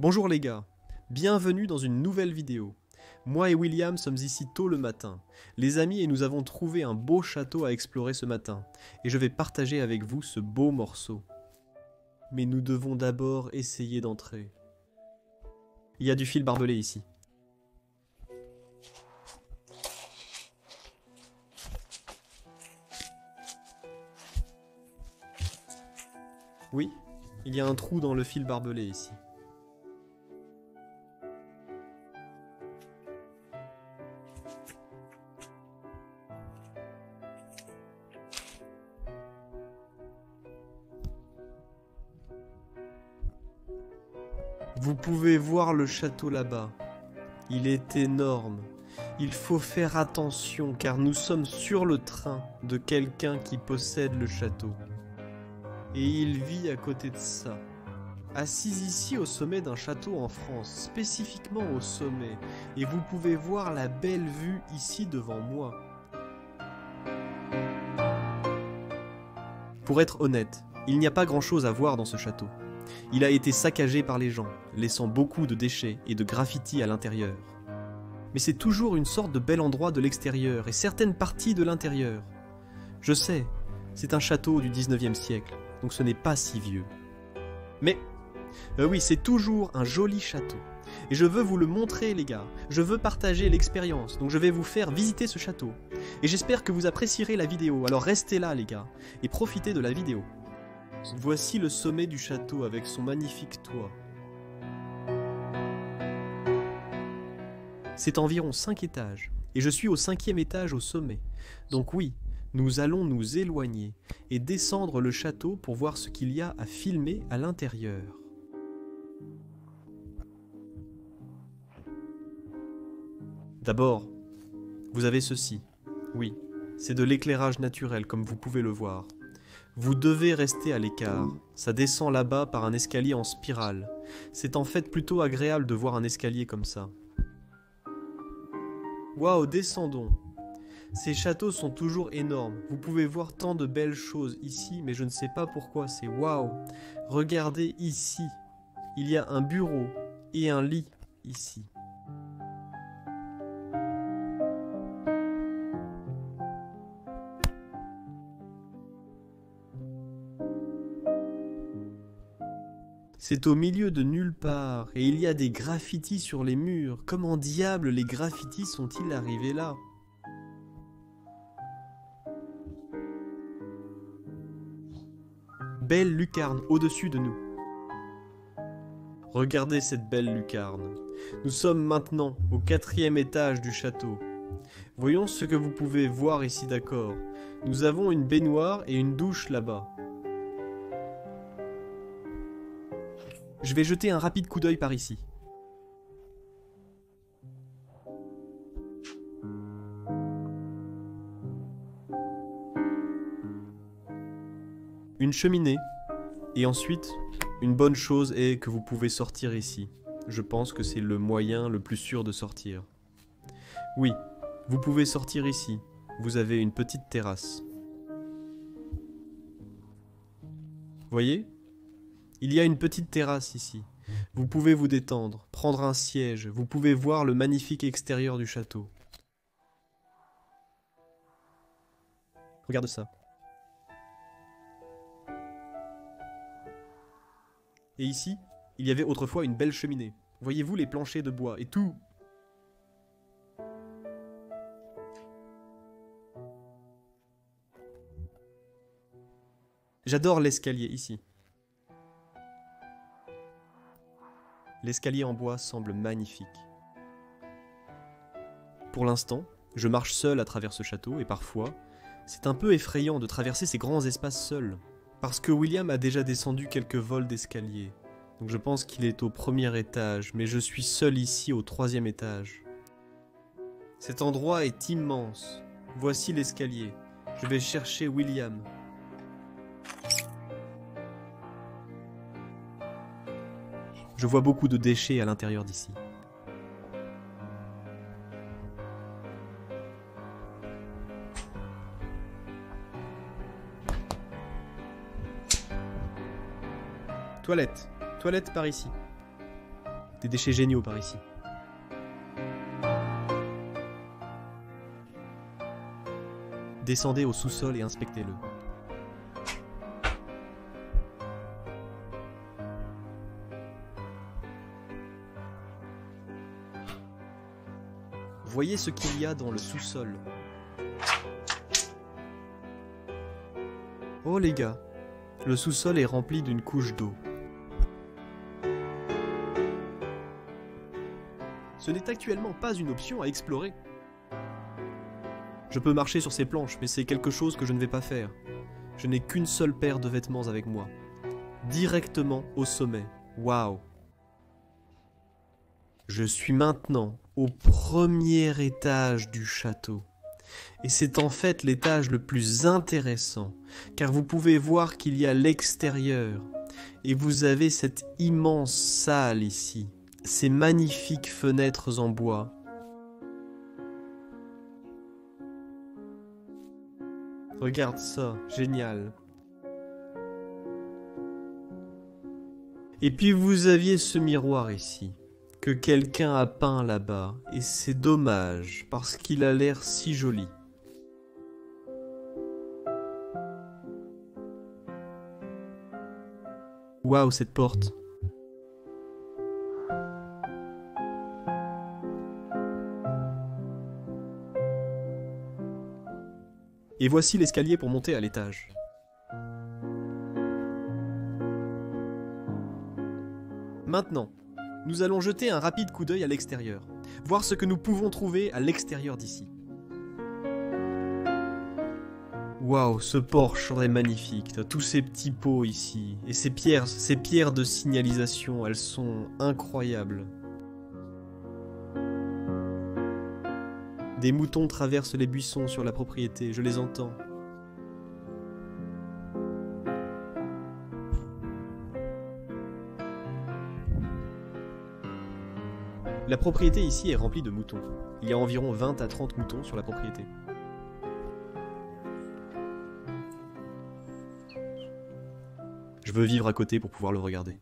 Bonjour les gars, bienvenue dans une nouvelle vidéo. Moi et William sommes ici tôt le matin, les amis, et nous avons trouvé un beau château à explorer ce matin, et je vais partager avec vous ce beau morceau. Mais nous devons d'abord essayer d'entrer. Il y a du fil barbelé ici. Oui, il y a un trou dans le fil barbelé ici. Vous pouvez voir le château là-bas. Il est énorme. Il faut faire attention car nous sommes sur le train de quelqu'un qui possède le château. Et il vit à côté de ça. Assis ici au sommet d'un château en France, spécifiquement au sommet. Et vous pouvez voir la belle vue ici devant moi. Pour être honnête, il n'y a pas grand-chose à voir dans ce château. Il a été saccagé par les gens, laissant beaucoup de déchets et de graffitis à l'intérieur. Mais c'est toujours une sorte de bel endroit de l'extérieur et certaines parties de l'intérieur. Je sais, c'est un château du 19e siècle, donc ce n'est pas si vieux. Mais, oui, c'est toujours un joli château. Et je veux vous le montrer les gars, je veux partager l'expérience, donc je vais vous faire visiter ce château. Et j'espère que vous apprécierez la vidéo, alors restez là les gars, et profitez de la vidéo. Voici le sommet du château avec son magnifique toit. C'est environ 5 étages, et je suis au 5e étage au sommet. Donc oui, nous allons nous éloigner et descendre le château pour voir ce qu'il y a à filmer à l'intérieur. D'abord, vous avez ceci. Oui, c'est de l'éclairage naturel comme vous pouvez le voir. Vous devez rester à l'écart, ça descend là-bas par un escalier en spirale. C'est en fait plutôt agréable de voir un escalier comme ça. Waouh, descendons. Ces châteaux sont toujours énormes, vous pouvez voir tant de belles choses ici, mais je ne sais pas pourquoi, c'est waouh. Regardez ici, il y a un bureau et un lit ici. C'est au milieu de nulle part, et il y a des graffitis sur les murs. Comment diable les graffitis sont-ils arrivés là? Belle lucarne au-dessus de nous. Regardez cette belle lucarne. Nous sommes maintenant au 4e étage du château. Voyons ce que vous pouvez voir ici, d'accord. Nous avons une baignoire et une douche là-bas. Je vais jeter un rapide coup d'œil par ici. Une cheminée. Et ensuite, une bonne chose est que vous pouvez sortir ici. Je pense que c'est le moyen le plus sûr de sortir. Oui, vous pouvez sortir ici. Vous avez une petite terrasse. Voyez ? Il y a une petite terrasse ici. Vous pouvez vous détendre, prendre un siège, vous pouvez voir le magnifique extérieur du château. Regarde ça. Et ici, il y avait autrefois une belle cheminée. Voyez-vous les planchers de bois et tout. J'adore l'escalier ici. L'escalier en bois semble magnifique. Pour l'instant, je marche seul à travers ce château et parfois, c'est un peu effrayant de traverser ces grands espaces seul. Parce que William a déjà descendu quelques vols d'escalier. Donc je pense qu'il est au 1er étage, mais je suis seul ici au 3e étage. Cet endroit est immense. Voici l'escalier. Je vais chercher William. Je vois beaucoup de déchets à l'intérieur d'ici. Toilette. Toilette par ici. Des déchets géniaux par ici. Descendez au sous-sol et inspectez-le. Voyez ce qu'il y a dans le sous-sol. Oh les gars, le sous-sol est rempli d'une couche d'eau. Ce n'est actuellement pas une option à explorer. Je peux marcher sur ces planches, mais c'est quelque chose que je ne vais pas faire. Je n'ai qu'une seule paire de vêtements avec moi. Directement au sommet. Waouh! Je suis maintenant au premier étage du château. Et c'est en fait l'étage le plus intéressant, car vous pouvez voir qu'il y a l'extérieur. Et vous avez cette immense salle ici. Ces magnifiques fenêtres en bois. Regarde ça, génial. Et puis vous aviez ce miroir ici, que quelqu'un a peint là-bas, et c'est dommage, parce qu'il a l'air si joli. Waouh, cette porte. Et voici l'escalier pour monter à l'étage. Maintenant, nous allons jeter un rapide coup d'œil à l'extérieur, voir ce que nous pouvons trouver à l'extérieur d'ici. Waouh, ce porche est magnifique, t'as tous ces petits pots ici, et ces pierres de signalisation, elles sont incroyables. Des moutons traversent les buissons sur la propriété, je les entends. La propriété ici est remplie de moutons. Il y a environ 20 à 30 moutons sur la propriété. Je veux vivre à côté pour pouvoir le regarder.